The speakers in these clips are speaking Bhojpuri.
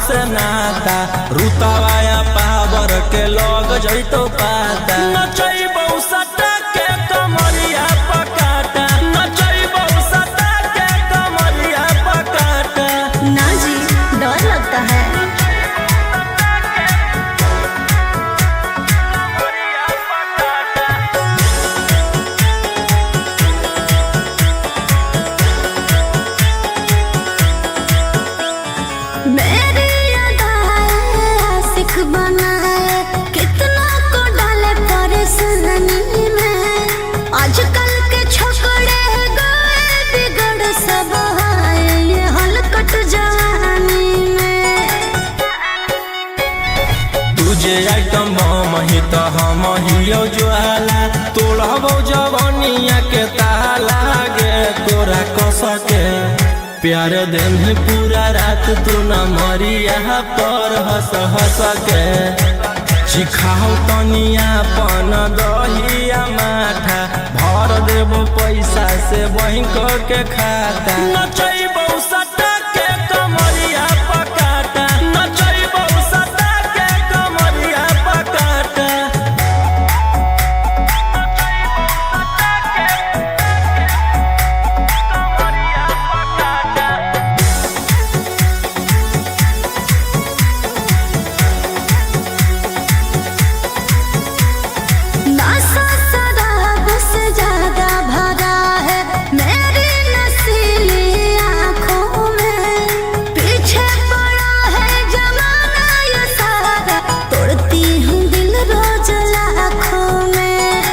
से नाता रुतवाया पावर के लग जइतो पाता नचैबौ सटा के कमरिया पकाटा नचैबौ सटा के कमरिया पकाटा। ना जी डर लगता है। मेरी अदाएं आशिक बनाए कितना को डाले परेशानी में। आजकल के छोकरे गए बिगड़ सब है ये हलकट जवानी में। तुझे आइटम बम ही तो हम हियो ज्वाला तोड़बो जवानिया के ताला गे तोरा कस के प्यार दिन पूरा रात तू न मरिया पर हंस हंस के सिखाओ तनिया पन दहिया माथा भर देबो पैसा से बैंक के खाता नचैबौ सटा के कमरिया पकाटा नचैबौ सटा के कमरिया पकाटा। नशा शराब से ज्यादा भरा है मेरी नशीली आँखों में। पीछे पड़ा है जमाना ये सारा तोड़ती हूँ दिल रोज लाखों में।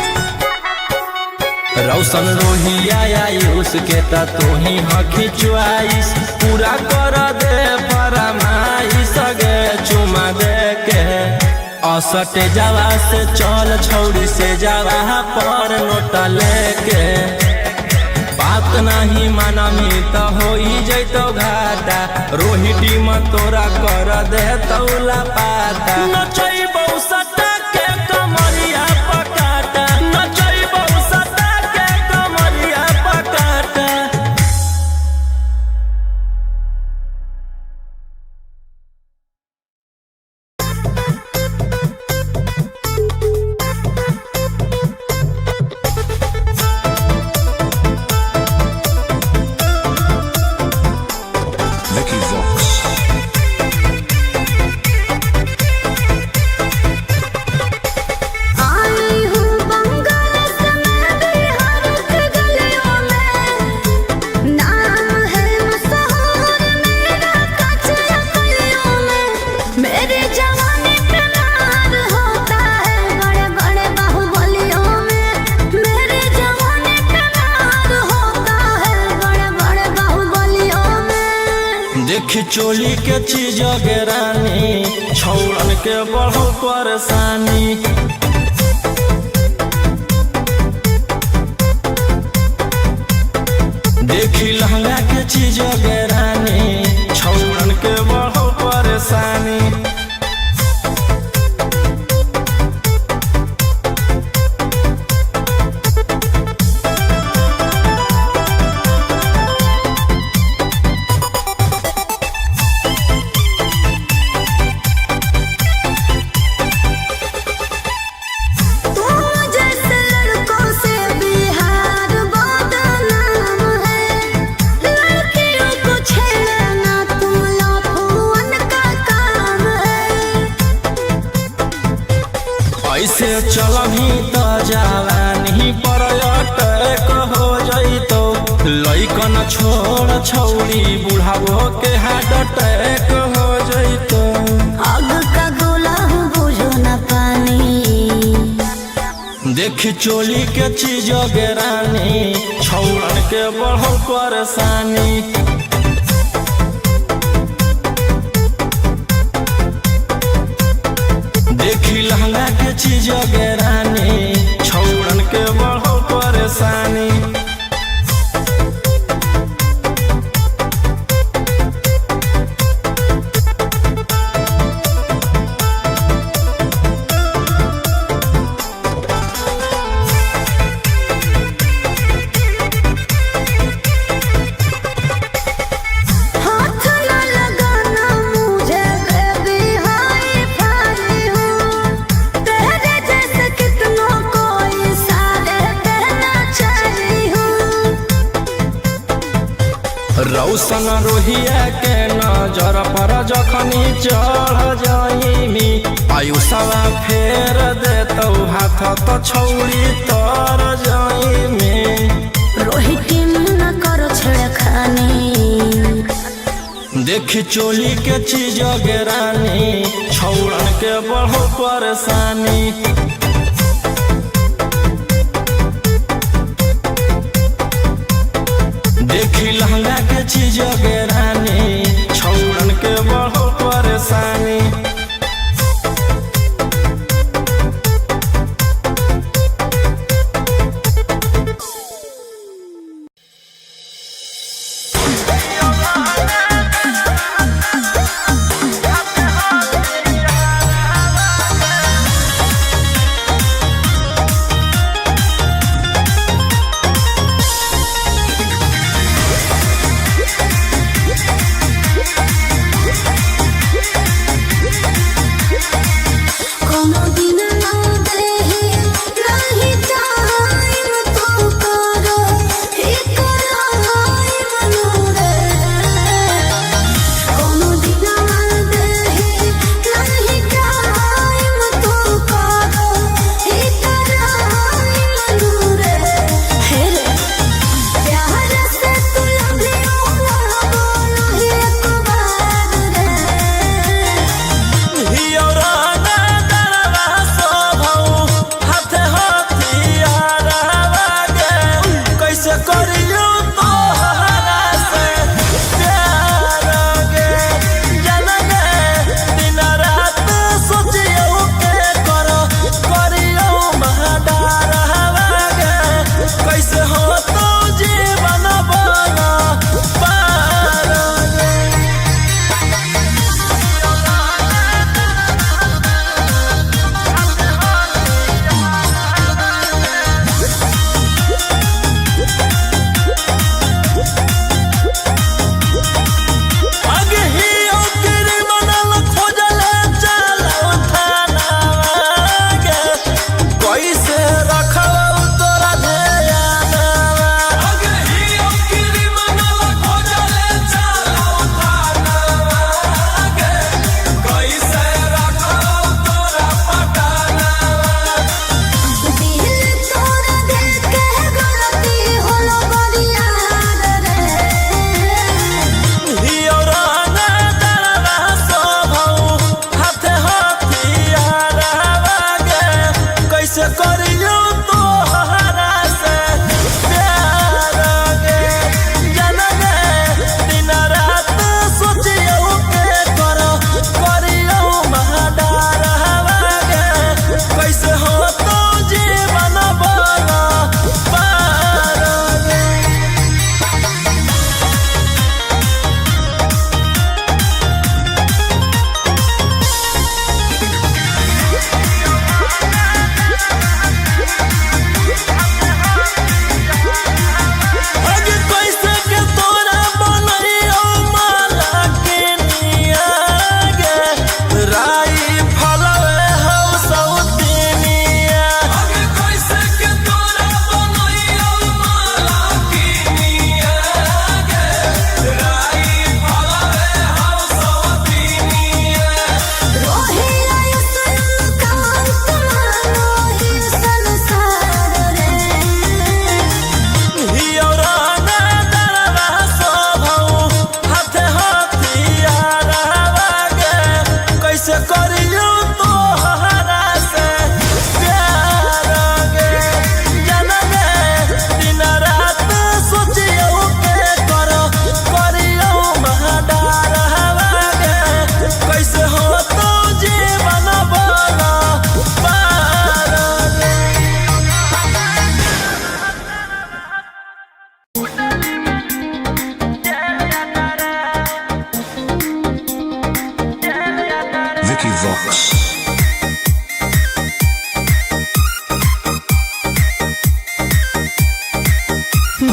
रौशन रोहिया आयुष के ता तू ही हखी चुआइस पूरा कर दे फरमाइश गे चुमा दे के असटे जावा से चल छौड़ी से जावा पर नोट लेके बात नहीं मानमी तो हो जैतो घाटा रोहिटी में तोरा कर दे तौला पाता नचैबौ सटा के कमरिया पकाटा नचैबौ सटा के कमरिया पकाटा। Mickey Vox. आई हूँ बंगाल से मैं बिहार के गलियों में। नाम है मशहूर मेरा कचरा गलियों में। मेरे जवानी पे नार होता है बड़े बड़े बाहुबलियों में। मेरे जवानी पे नार होता है बड़े बड़े बाहुबलियों में। देखी चोली के चीज गे रानी छौड़न के बढ़ो परेशानी देखी लहंगा के चीज गे रानी छौड़न के बढ़ो परेशानी तू जैसे लड़कों से बिहार बदनाम है। लड़कियों को छेड़ना तुम लफुअन का काम है। ऐसे चलही तो जवानी पर अटैक हो जइतो लइकन छोड़ छौड़ी बुढ़ावो के हार्ट अटैक हो जइतो। आग का गोला हूँ बुझो न पानी। देखी चोली के चीज गे रानी छौड़न के बढ़ो परेशानी देखी लहंगा के चीज गे रानी छौड़न के बढ़ो परेशानी हाथ न लगाना मुझे रौशन रोहिया के नजर पर जखनी चढ़ जाइमी आयुषवा फेर देतौ हाथ तो छौड़ी तर जाइमी। रोहित न करो छेड़खानी देखी चोली के चीज गेरानी छौड़न के बढ़ो परेशानी। देखी लहंगा के चीज गेरानी छौड़न के बढ़ो परेशानी।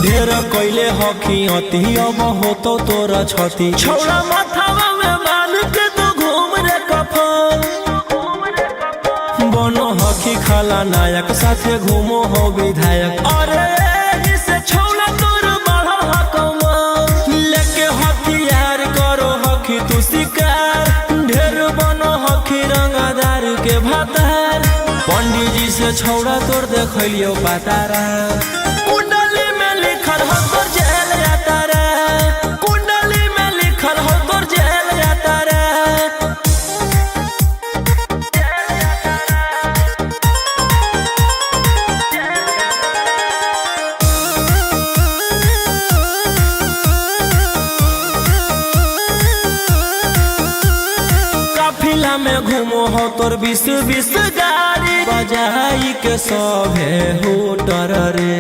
ढेर कैले हकी अति अब होतो तोरा छती छौड़ा माथावा में बांध के तो घूम रे कफन बनो हकी खाला नायक साथे घूमो हो विधायक अरे से छौड़ा तोर बढ़ल हकमा भातार पंडित जी से छौड़ा तोर देखलियो पातारा कुंडली में लिखल हो तोर जेल जाता रे कुंडली में लिखल हो तोर जेल जाता रे काफिला में घूमो हो तोर 20 गाड़ी बजाई के सभे होटर रे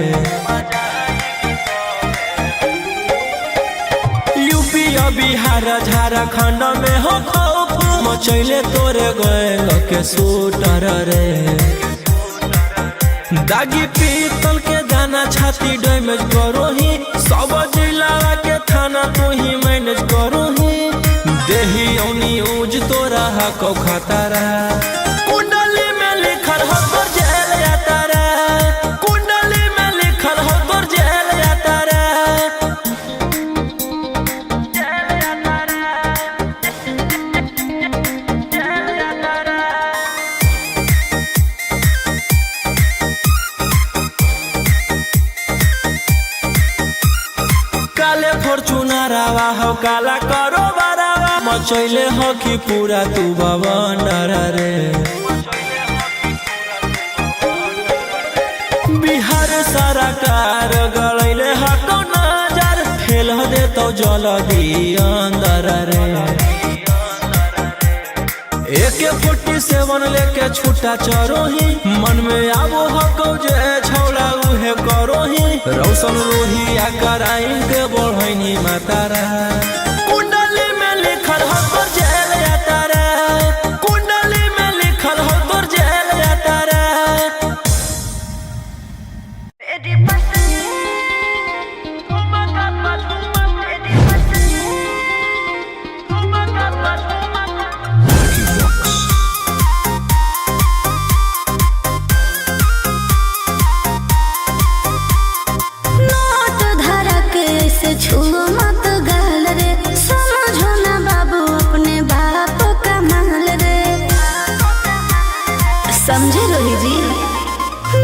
यूपी बिहार झारखंड में हो खौफ मचैले तोरे गैंग के शूटर रे दागी पीतल के दाना छाती डैमेज करो ही सब जिला के थाना तू ही मैनेज करो ही देही औनी ऊज तोरा हको खतरा कुंडली में लिखल हो तोर जेल जाता रे कुंडली में लिखल हो तोर जेल जाता रे काले फॉर्च्यूनर आवा हो काला करो बरावा मचैले हो कि पूरा तू बवंडर रे बिहार सरकार गलैले हको नजर फेल दे तो जल्दी अंदर रे AK-47 लेके छूटा चरो ही मन में आबो हको जे छौड़ा उहे करो ही रौशन रोहिया कराइन के बढ़ैनी मातारा कुंडली में लिखल हो तोर जेल जाता रे कुंडली में लिखल हो तोर जेल जाता रे नोट धरा के ऐसे छू मत गाल रे समझो ना बाबू अपने बाप का माल रे समझे रोही जी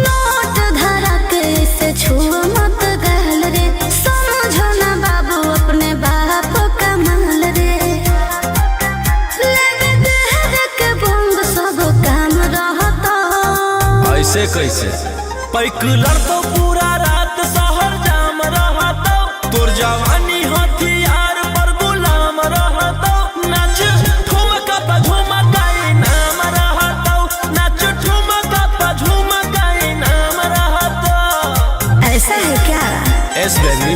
नोट धरा के ऐसे छू मत गाल रे समझो ना बाबू अपने बाप का माल रे लगे देह के बंग सब काम रहता ऐसे कैसे पैकुलर तो पूरा रात शहर जाम रहतो तोर जवानी हथियार पर गुलाम रहतो नाच ठुमका पे झुमकाई नाम रहतो नाच ठुमका पे झुमकाई नाम रहतो ऐसा है क्या एस बेबी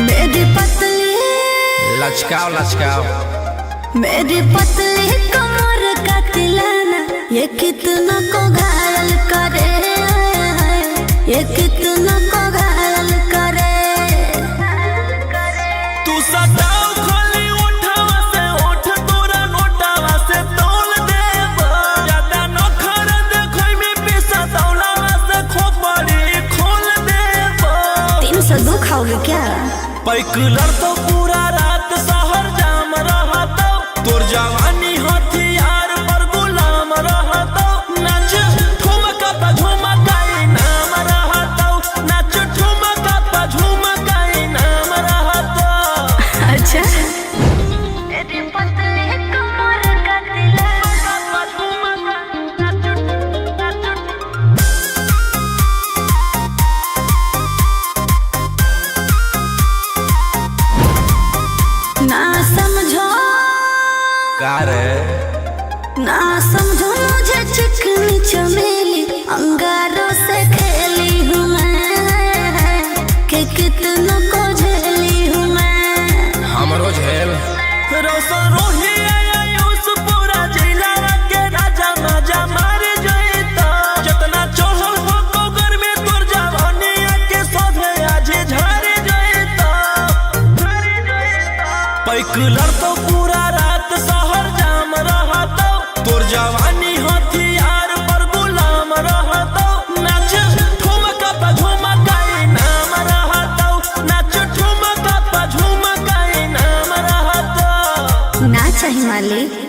मेरी पतली लचकाओ लचकाओ मेरी पतली कमर का तिलाना ये कितना को घायल करे ये कितना को घायल करे तू सटाओ खोली उठावा से उठ तोरा नोटावा से तोल देब ज्यादा नखर देखै में पैसा तौलावा से खोपड़ी खोल देब 302 खाओगे क्या पैकुलर तो पूरा रात शहर जाम रहतो तोर जवानी हथियार पर गुलाम रहतो नाच ठुमका पे झुमकाई नाम रहतो नाच ठुमका पे झुमकाई नाम रहतो अच्छा मेरी पतली कमर का तिलाना ना समझो का रे ना समझो मुझे चिकनी चमेली अंगारों से खेली हूँ मैं कि कितना को झेली हूँ मैं हमरो झेल रोशन रोही आयुष पूरा जिला के राजा मजा मार जइता जितना चढ़ल हो कोगर में तोर जवानी के सभे आज झाड़ जइता पैकुलर तो पूरा रात शहर जाम रहतो तोर जवानी हथियार पर गुलाम रहतो चाहिए मालिक।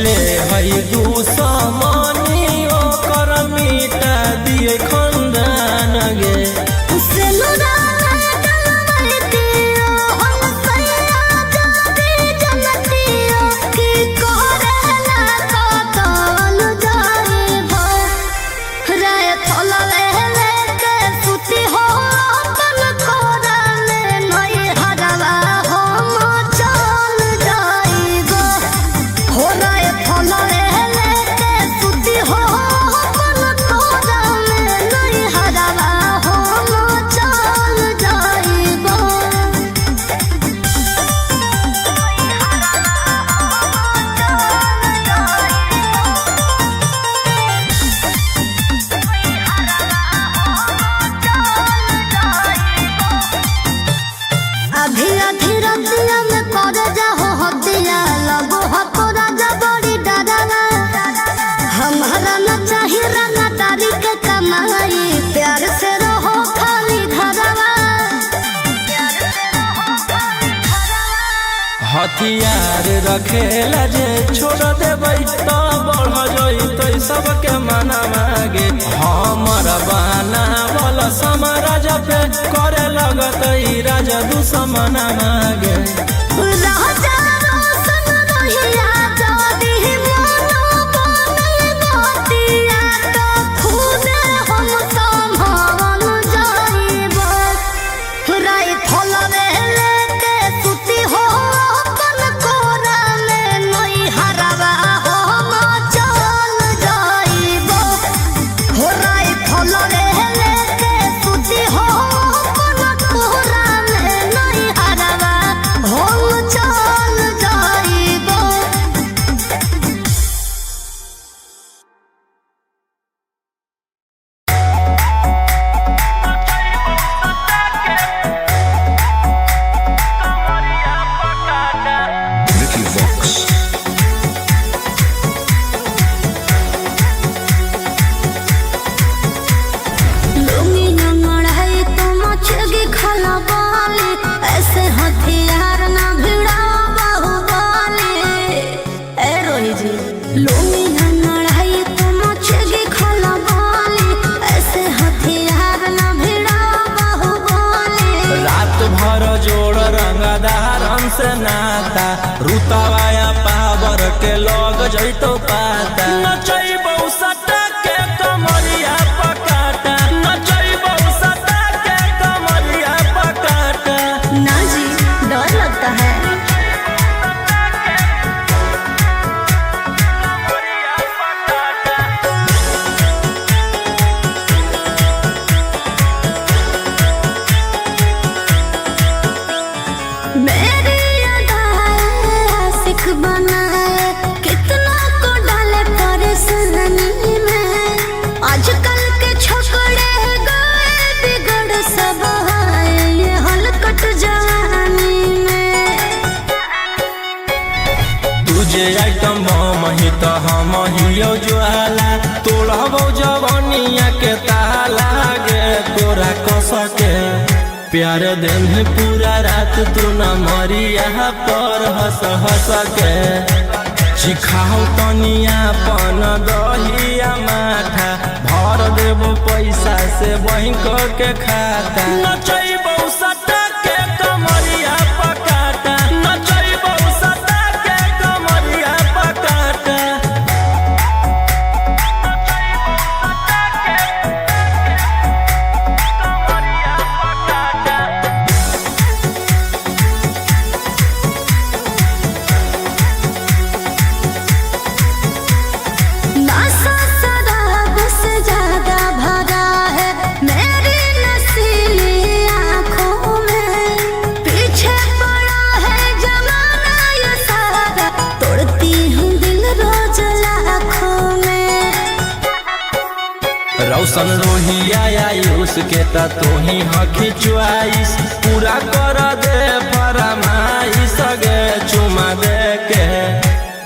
ले हई दुश्मनी ओकर मिटा दिए खंदान गे हथियार रखेला जे छोड़ देबै तो बढ़ जइतै सबके मना मागे हमर बाना वाला समाराज पे करे लगतै राजा दुश्मन मागे से नाता रुतवाया पावर के लग जइतो पाता नचैबौ सटा के कमरिया पकाटा नचैबौ सटा के कमरिया पकाटा ना जी डर लगता है आइटम मही तो हम हियो ज्वाला तोड़बो जवनिया के ताला गे तोरा कस के प्यार दिन पूरा रात तू न मरिया पर हंस हंस के सिखाओ तनिया पन दहिया माथा भर देबो पैसा से बैंक के खाता नचैबौ सटा के कमरिया पकाटा नचैबौ सटा के कमरिया पकाटा रौशन रोहिया आयुष के ता तू ही हकी च्वाइस पूरा कर दे फरमाइश गे चुमा दे के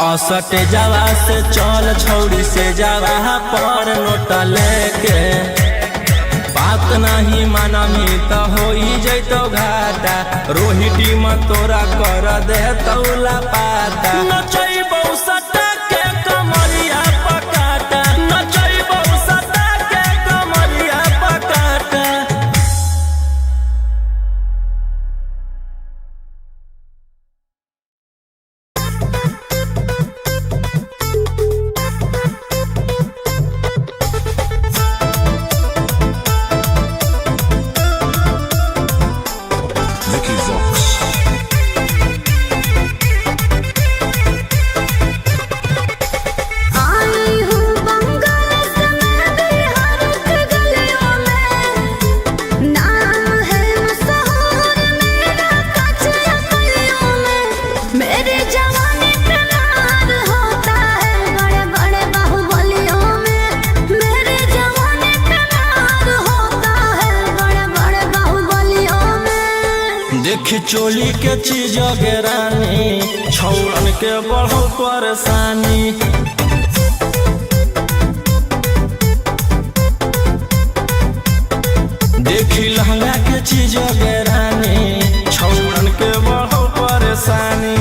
असटे जावा से चल छौड़ी से जावा पर नोट लेके बात नहीं मानमी तो हो जैतो घाटा रोहिटी में तोरा कर दे तौला पाता नचैबौ सटा देखी चोली के चीज गे रानी छौड़न के बढ़ल परेशानी। देखी लहंगा के चीज गे रानी छौड़न के बढ़ल परेशानी।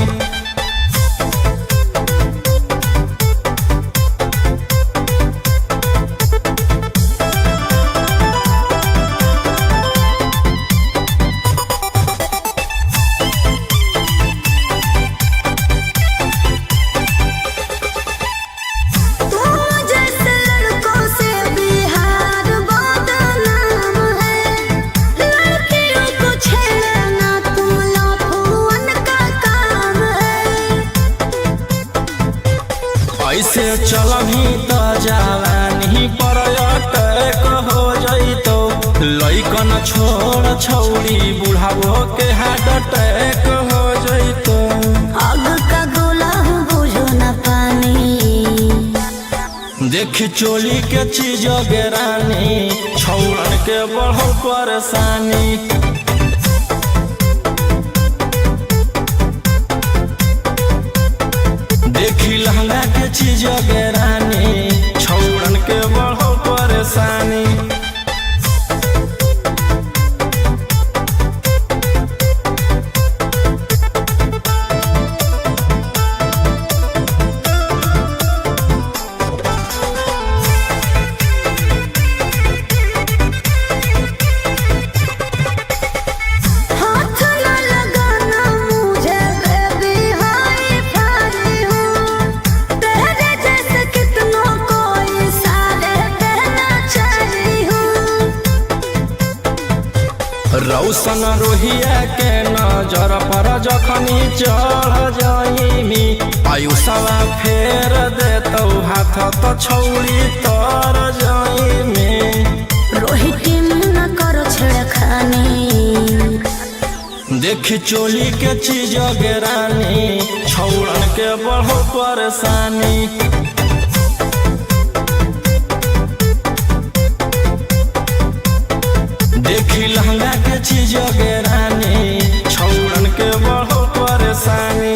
ऐसे चलही त जवानी पर अटैक हो जइतो। लइकन छोड़ छौड़ी बुढ़ावो के हार्ट अटैक हो जइतो। आग का गोला बुझो न पानी। देखी चोली के चीज गे रानी छौड़न के बढ़ल परेशानी। देखी लहंगा के चीज गे रानी छौड़न के बढ़ल परेशानी। रौशन रोहिया के नजर पर जखनी चढ़ जाइमी। आयुषवा फेर देतौ हाथ त छौड़ी तर जाइमी। रोहित न करो छेड़खानी। देखी चोली के चीज गे रानी छौड़न के बढ़ल परेशानी। देखी लहंगा के चीज गे रानी छौड़न के बढ़ल परेशानी।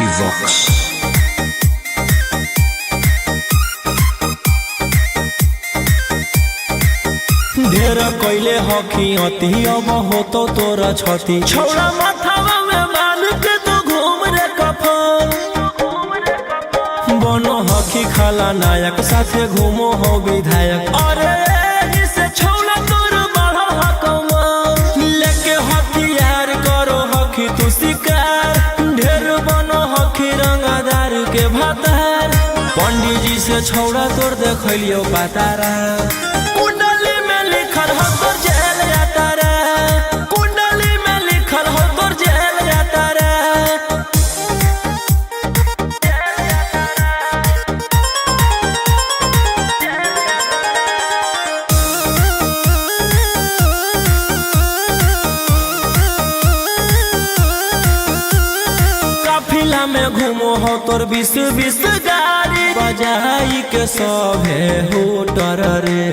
Vox. ढेर कैले हकी अति अब होतो तोरा छती छौड़ा माथावा में मान के तू घूम रे कफन बनो हकी खाला नायक साथे घूमो हो विधायक अरे इसे छौड़ा तोर बढ़ा हकमा लेके हथियार करो हकी तू शिकार ढेर बनो हकी रंगादार के भातार पंडित जी से छौड़ा तोर देखलियो पातारा कुंडली में लिखल हो तोर जेल जाता रे कुंडली में लिखल हो तोर जेल जाता रे काफिला में घूमो हो तोर 20 गाड़ी बजाई के सभे होटर रे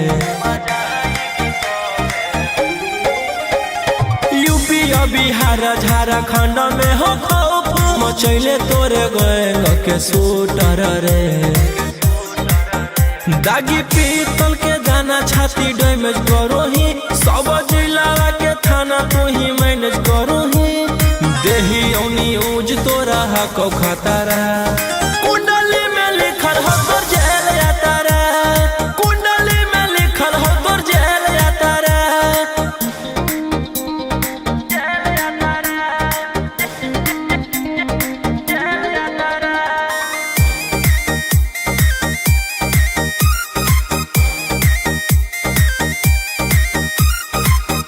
यूपी बिहार झारखंड में हो खौफ मचैले तोरे गैंग के शूटर रे दागी पीतल के दाना छाती डैमेज करो ही सब जिला के थाना तो ही मैनेज करो ही देही औनी ऊज तोरा हको खतरा कुंडली में लिखल हो तोर जेल जाता रे कुंडली में लिखल हो तोर जेल जाता रे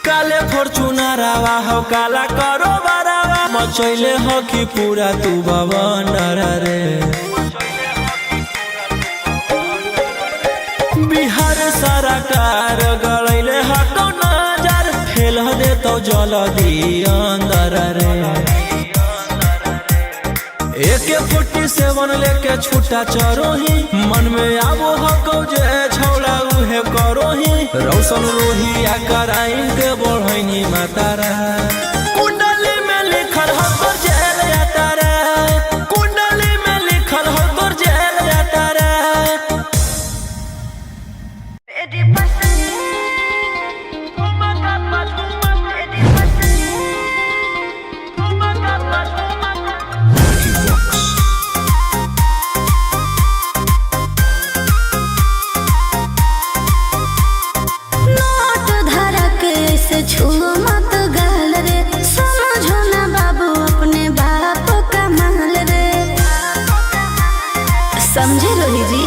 काले फॉर्च्यूनर आवा हो काला करो बरावा मचैले हो कि पूरा तू बवंडर रे बिहार सरकार गड़ैले हको नजर फेल दे तो जल्दी अंदर रे AK-47 लेके छूटा चरोही मन में आवो हको जे छौड़ा उहे करोही रौशन रोहिया कराइन के बढ़ैनी मातारा कुंडली में लिखल हो तोर जेल जाता रे कुंडली में लिखल हो तोर जेल जाता रे नोट धरा के ऐसे छुओ मत गाल रे समझो ना बाबू अपने बाप का माल रे समझे रोही जी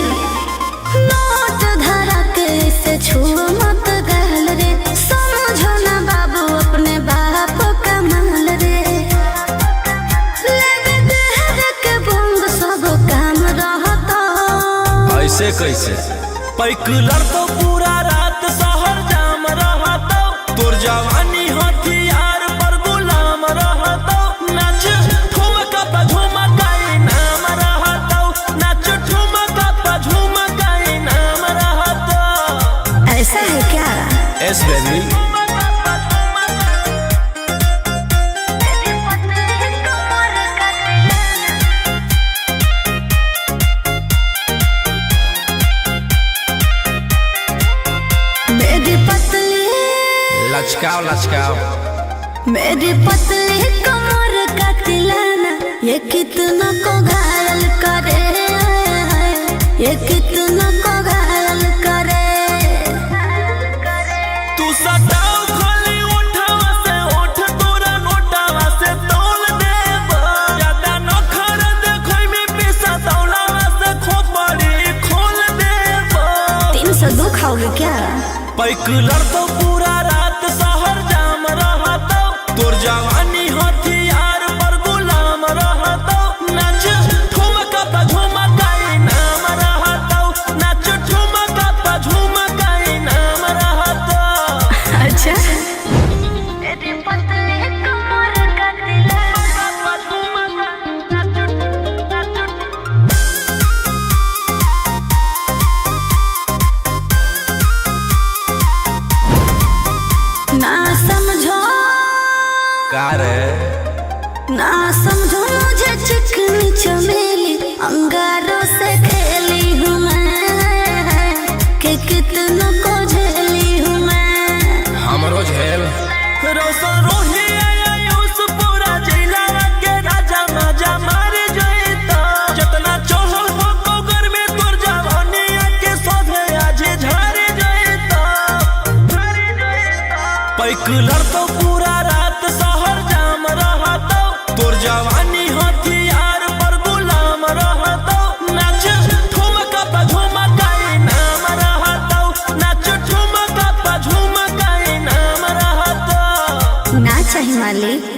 नोट धरा के ऐसे छुओ मत गाल रे समझो ना बाबू अपने बाप का माल रे लेवे देह के बंग सब काम रहता ऐसे कैसे पैकलर तो पूरा रात शहर जाम रहता तोर जवानी हथियार पर गुलाम रहता नाच ठुमका पे झुमकाई नाम रहता नाच ठुमका पे झुमकाई नाम रहता ऐसा है क्या एस बेबी मेरी पतली लचकाओ लचकाओ मेरी पतली कमर का तिलाना ये कितना को घायल करे ये कितना को घायल करे तू सटाओ खाली उठावा से उठ तोरा नोटावा से तौल देब ज्यादा नखर देखै में पैसा दौलावा से खोपड़ी खोल देब 302 खाओगे क्या पैकलर तो पूरा रात शहर जाम रहता तोर जवानी हथियार पर गुलाम रहता नाच ठुमका पे झुमकाई नाम रहता नाच ठुमका पे झुमकाई नाम रहता अच्छा मेरी पतली कमर का तिलाना समझो मुझे चिकनी चमेली, अंगारों से खेली हूँ मैं, कि कितनों को झेली हूँ मैं। हमरो झेल रोशन रोही आयुष पूरा जिला के राजा मजा मार जइता, जितना चढ़ल हो कोगर में तोर जवानी के सोधे आज झर जइता। पैकलर तो पूरा रात शहर जाम रहता, तोर जवानी हथियार पर गुलाम रहता। नाच ठुमका पे झुमका नाम रहता, नाच ठुमका पे झुमका नाम रहता। ना चाहिए मालिक।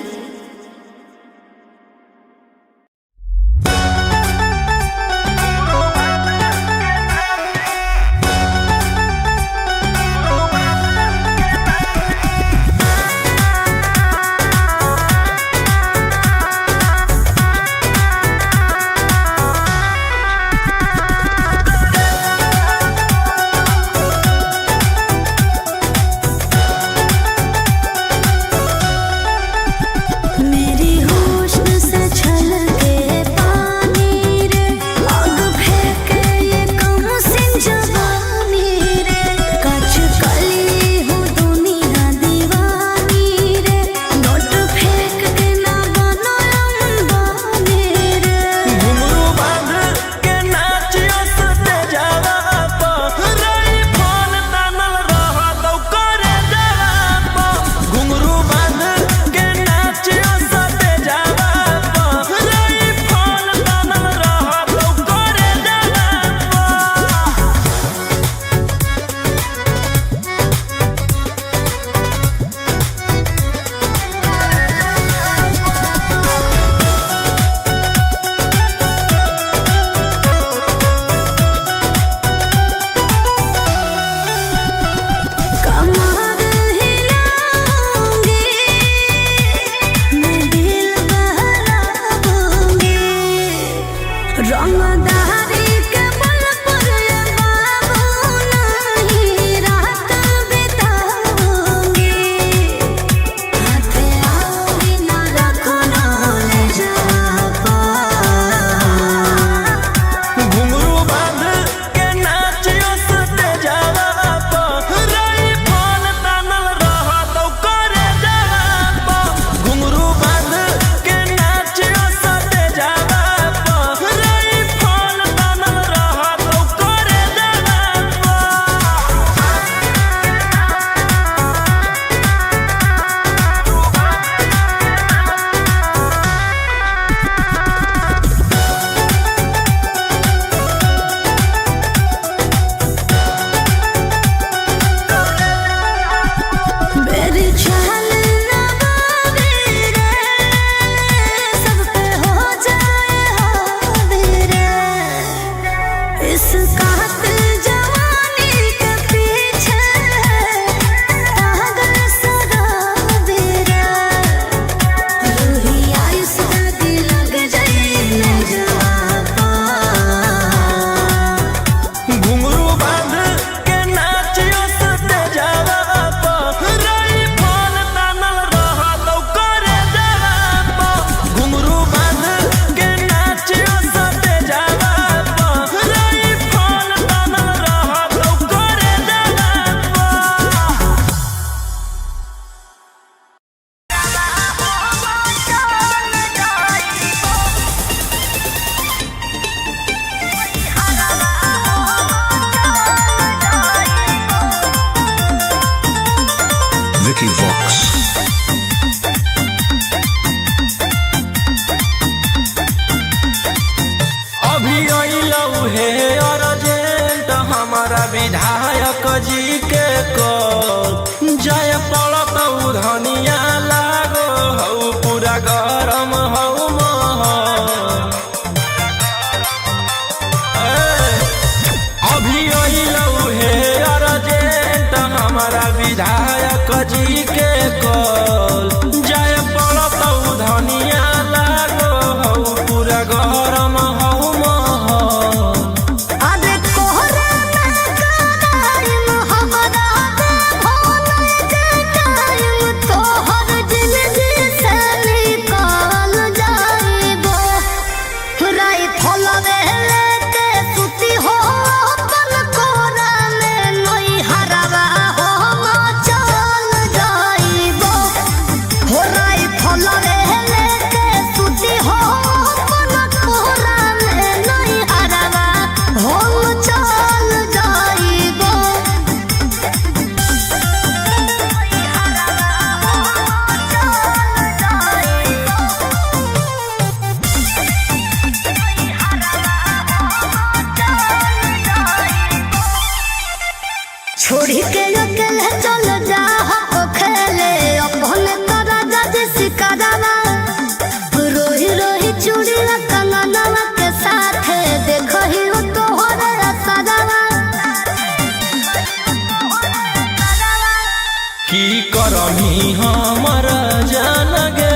ही हमर जान गे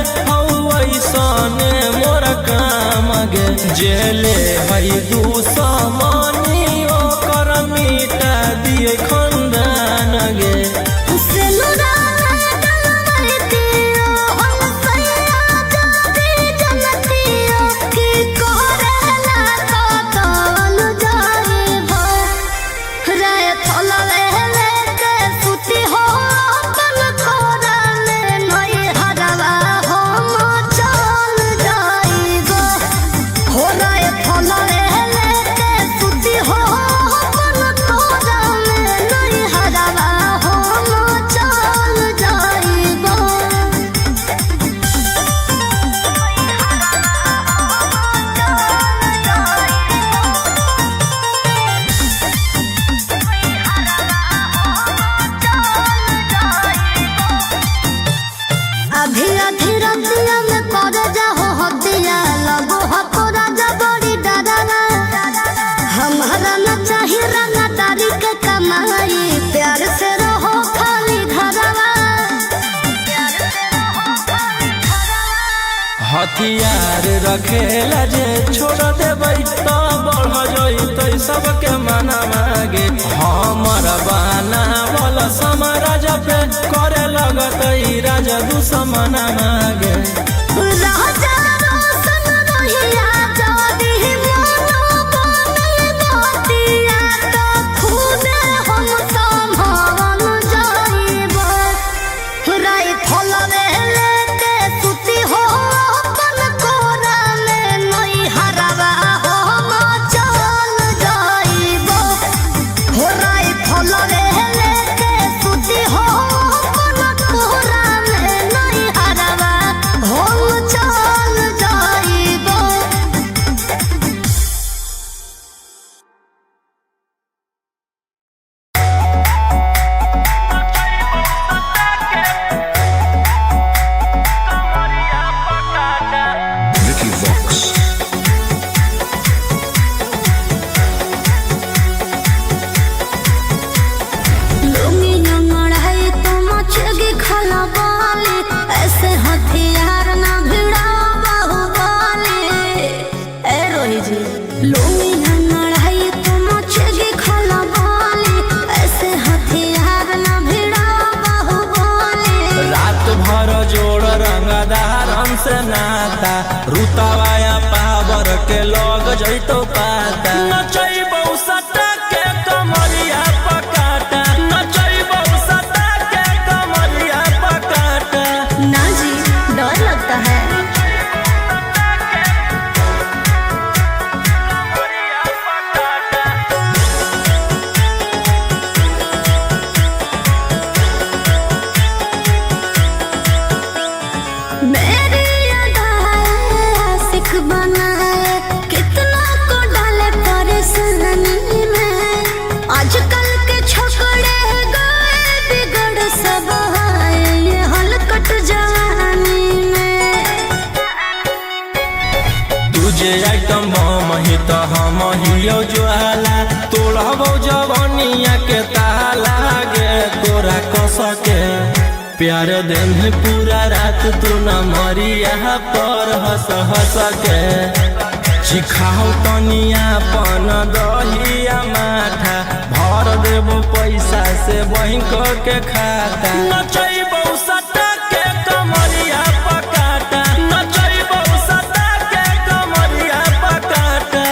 ऐसने मोर काम गे जेले है दुश्मनी ओकर मिटा दिए खंदान गे हथियार रखेला जे छोड़ देबै तो बढ़ जइतै सबके मना मागे हमर बाना बोल समाराज पे करे लगतै राजा दुश्मन मागे नाता रुतवाया पावर के लग जइतो पाता नचैबौ सटा के कमरिया पकाटा नचैबौ सटा के कमरिया पकाटा ना जी डर लगता है आइटम मही तो हम हियो ज्वाला तोड़बो जवनिया के ताला गे तोरा कस के प्यार दिन पूरा रात तू न मरिया पर हंस हंस के सिखाओ तनिया पन दहिया माथा भर देबो पैसा से बैंक के खाता नचैबो सटा के कमरिया पकाटा नचैबो सटा के कमरिया पकाटा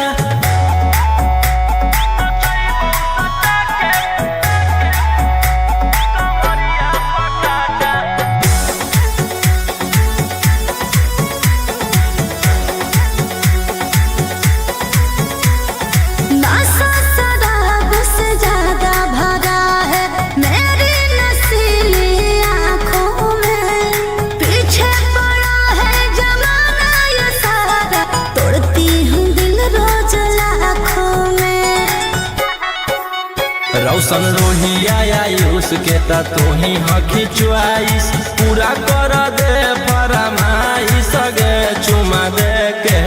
रौशन रोहिया आयुष के ता तू ही हकी च्वाइस पूरा कर दे फरमाइश गे चुमा दे के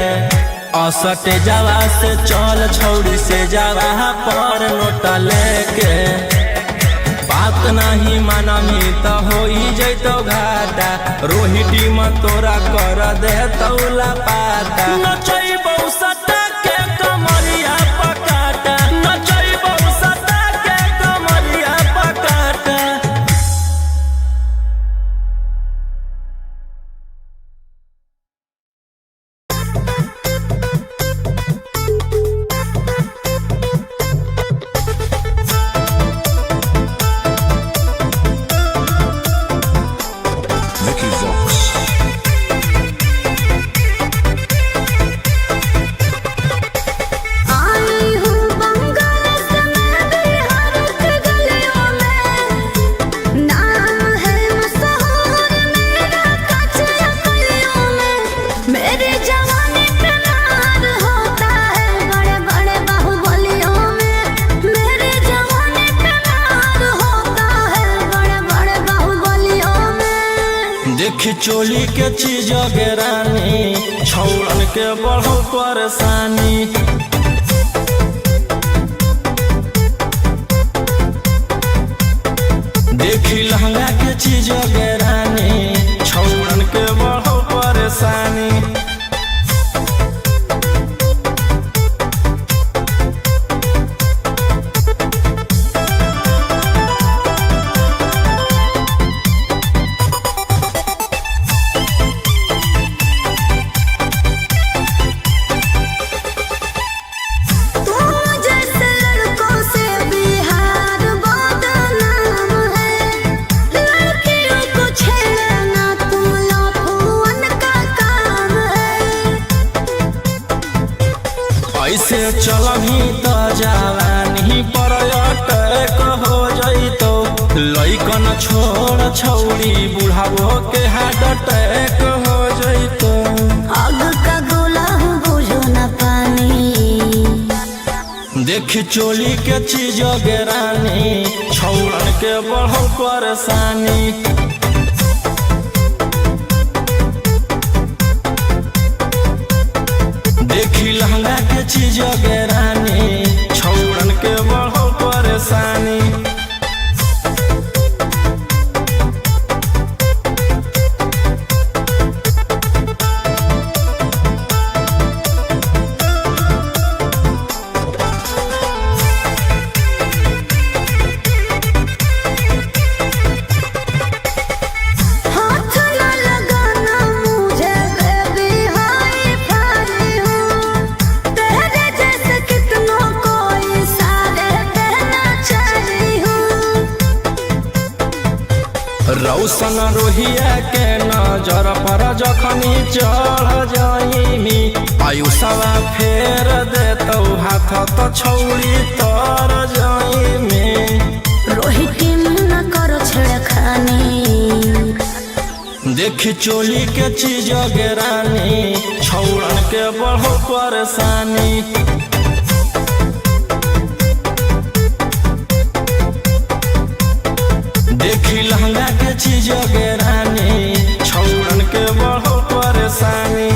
असटे जावा से चल छौड़ी से जावा पर नोट लेके बात बात नहीं मानमी त होई जैतो घाटा रोहिटी में तोरा कर दे तौला पाता नचैबौ सटा के कमरिया पकाटा नचैबौ सटा के कमरिया पकाटा। आई हूँ बंगाल से मैं बिहार के गलियों में, नाम है मशहूर मेरा कच्चे गलियों में। मेरी जवानी पे नार होता है बड़े बड़े बाहुबलियों में। मेरी जवानी पे नार होता है बड़े बड़े बाहुबलियों में। देखी चोली के चीज रानी छौड़न के बढ़ो परेशानी देखी लहंगा के चीज रानी छौड़न के बढ़ो परेशानी। तुम जैसे लड़कों से बिहार बदनाम है। लड़कियों को छेड़ना तुम लफुअन का काम है। ऐसे चलही त जवानी पर अटैक हो जैतो लइकन छोड़ छौड़ी बुढ़ावो के हार्ट अटैक हो जैतो। आग का गोला हूँ बुझो न पानी। देखी चोली के चीज रानी छौड़न के बढ़ो परेशानी देखी लहंगा के चीज रानी छौड़न के बढ़ो परेशानी। हाथ न लगाना मुझे बेबी हाई फाई हूँ। तेरे जैसे कितनों को इशारे कहना चाही हूँ। रौशन रोहिया के नजर पर जखनी चढ़ जाइमी आयुषवा फेर देतौ हाथ त छौड़ी तर जाइमी। रोहिती न करो छेड़खानी। देखी चोली के चीज रानी छौड़न के बढ़ो परेशानी देखी लहंगा के चीज रानी छौड़न के बढ़ो परेशानी।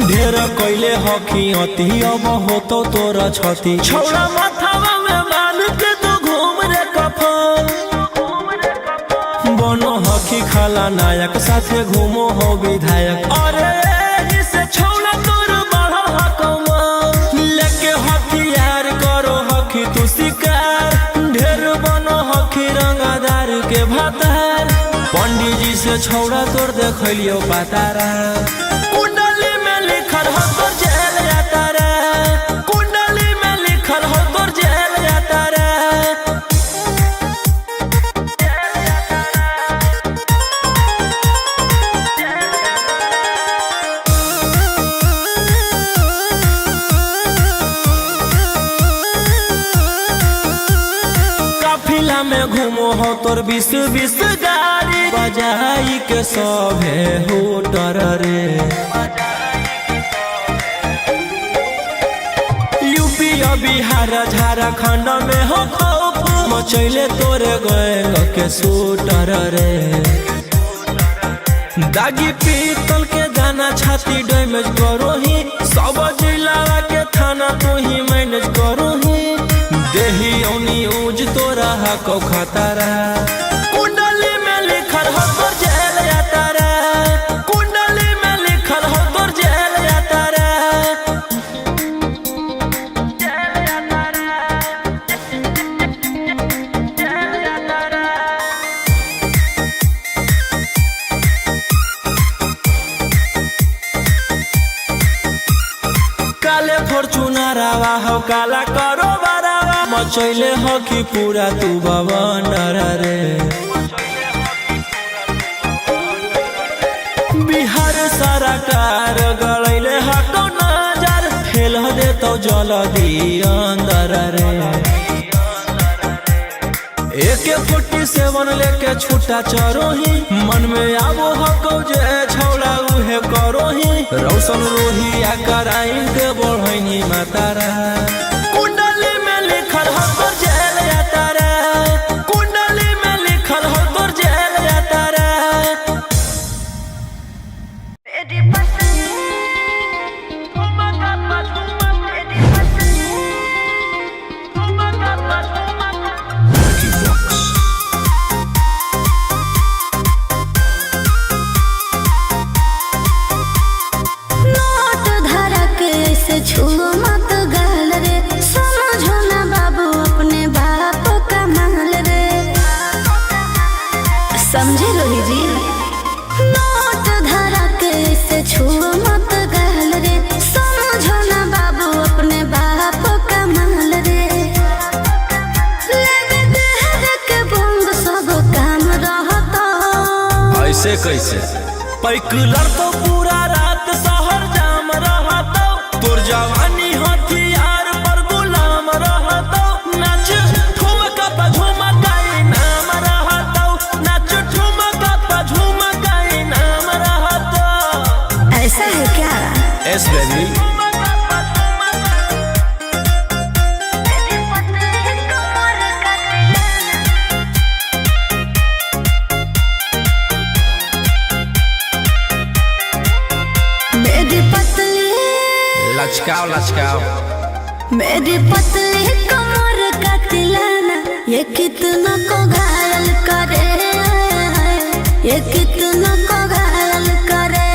ढेर कैले हकी अति अब होतो तोरा छती छौड़ा माथावा में बांध के तू घूम रे कफन बनो हकी खाला नायक साथे घूमो हो विधायक अरे इसे छौड़ा तोर बढ़ा हकमा लेके हथियार करो हकी तू शिकार ढेर बनो हकी रंगादार के भातार पंडित जी से छौड़ा तोर देखलियो पातारा कुंडली में लिखल हो तोर जेल जाता रे कुंडली में लिखल हो तोर जेल जाता रे काफिला में घूमो हो तोर 20-20 गाड़ी बजाई के सभे होटर रे यूपी बिहार झारखंड में हो खौफ मचैले तोरे गैंग के शूटर रे दागी पीतल के दाना छाती डैमेज करो ही सब जिला के थाना तू ही मैनेज करो ही देही औनी ऊज तोरा हको खतरा कुंडली में लिखल हो तोर जेल जाता रे कुंडली में लिखल हो तोर जेल जाता रे काले फॉर्च्यूनर आवा हो काला करो बरावा मचैले हो कि पूरा तू बवंडर रे बिहार सरकार गड़ैले हको नजर फेल दे तो जल्दी अंदर रे AK-47 लेके छूटा चरोही मन में आबो हको जे छौड़ा उहे करोही रौशन रोहिया कराइन के बढ़ैनी मातारा कुंडली में लिखल हो तोर जेल जाता रे कुंडली में लिखल हो तोर जेल जाता रे नोट धरा के ऐसे छुओ मत गाल रे समझो ना बाबू अपने बाप का माल रे समझे रोही जी नोट धरा के ऐसे छुओ मत गाल रे समझो ना बाबू अपने बाप का माल रे लेवे देह के बंग सब काम रहता ऐसे कैसे पैकलर तो पूरा रात शहर जाम रहता तोर जवानी हथियार पर गुलाम रहता नाच ठुमका पे झुमकाई नाम रहता नाच ठुमका पे झुमकाई नाम रहता ऐसा है क्या एस बेबी मेरी पतली लचकाओ लचकाओ मेरी पतली कमर का तिलाना ये कितना को घायल करे ये कितना को घायल करे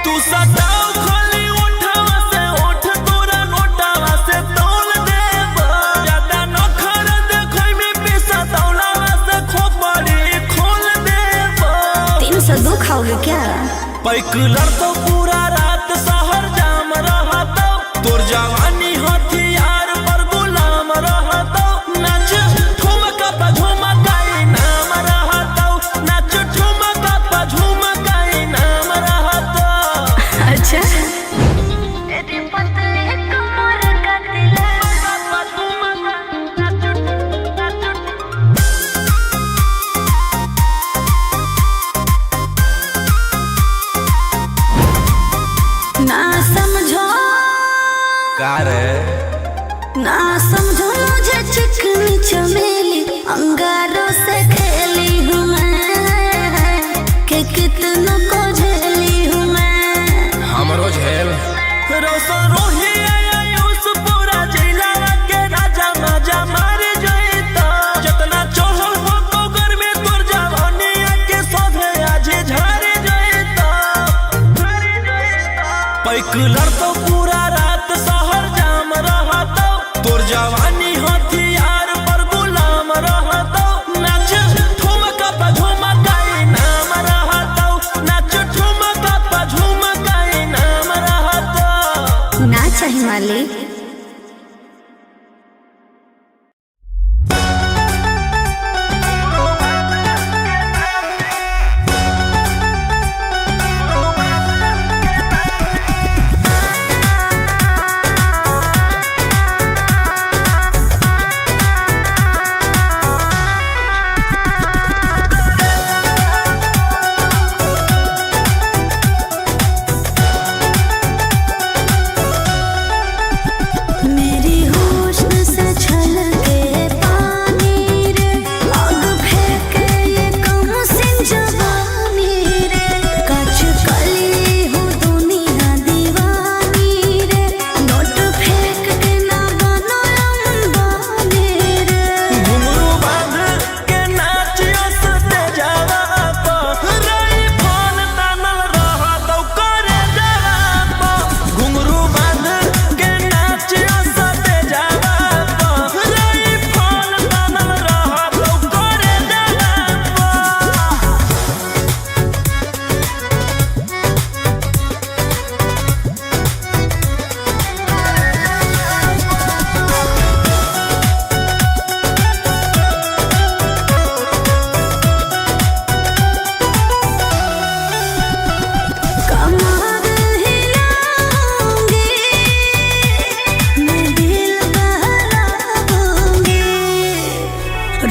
तू सताओ खाली उठावा से उठ तोरा नोटावा से तोल देब ज्यादा नखर देखै में पैसा तौलावा से खोपड़ी खोल देब 302 खाओगे क्या पैकलर तो पूरा रात शहर जाम रहता तोर जवानी हथियार पर गुलाम रहता नाच ठुमका पे झुमकाई नाम रहता नाच ठुमका पे झुमकाई नाम रहता अच्छा मेरी पतली कमर का तिलाना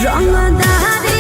रंगदारी